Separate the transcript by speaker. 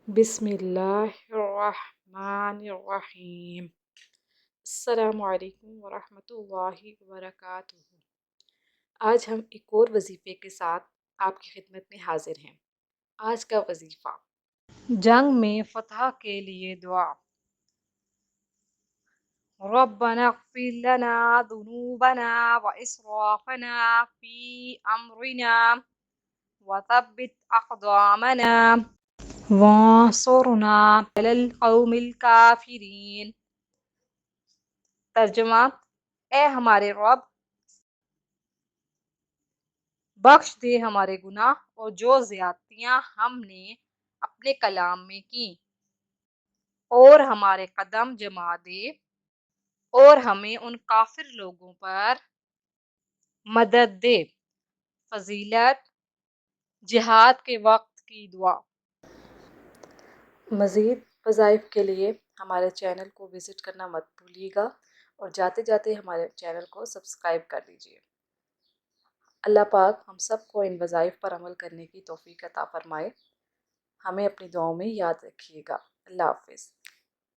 Speaker 1: بسم اللہ الرحمن الرحیم۔ السلام علیکم ورحمۃ اللہ وبرکاتہ۔ آج ہم ایک اور وظیفے کے ساتھ آپ کی خدمت میں حاضر ہیں۔ آج کا وظیفہ جنگ میں فتح کے لیے دعا۔ ربنا اغفر لنا ذنوبنا واسرافنا فی امرنا وثبت اقدامنا وانصرنا علی القوم الکافرین۔ ترجمہ: اے ہمارے رب، بخش دے ہمارے گناہ اور جو زیادتیاں ہم نے اپنے کلام میں کی، اور ہمارے قدم جما دے اور ہمیں ان کافر لوگوں پر مدد دے۔ فضیلت: جہاد کے وقت کی دعا۔ مزید وظائف کے لیے ہمارے چینل کو وزٹ کرنا مت بھولیے گا، اور جاتے جاتے ہمارے چینل کو سبسکرائب کر دیجیے۔ اللہ پاک ہم سب کو ان وظائف پر عمل کرنے کی توفیق عطا فرمائے۔ ہمیں اپنی دعاؤں میں یاد رکھیے گا۔ اللہ حافظ۔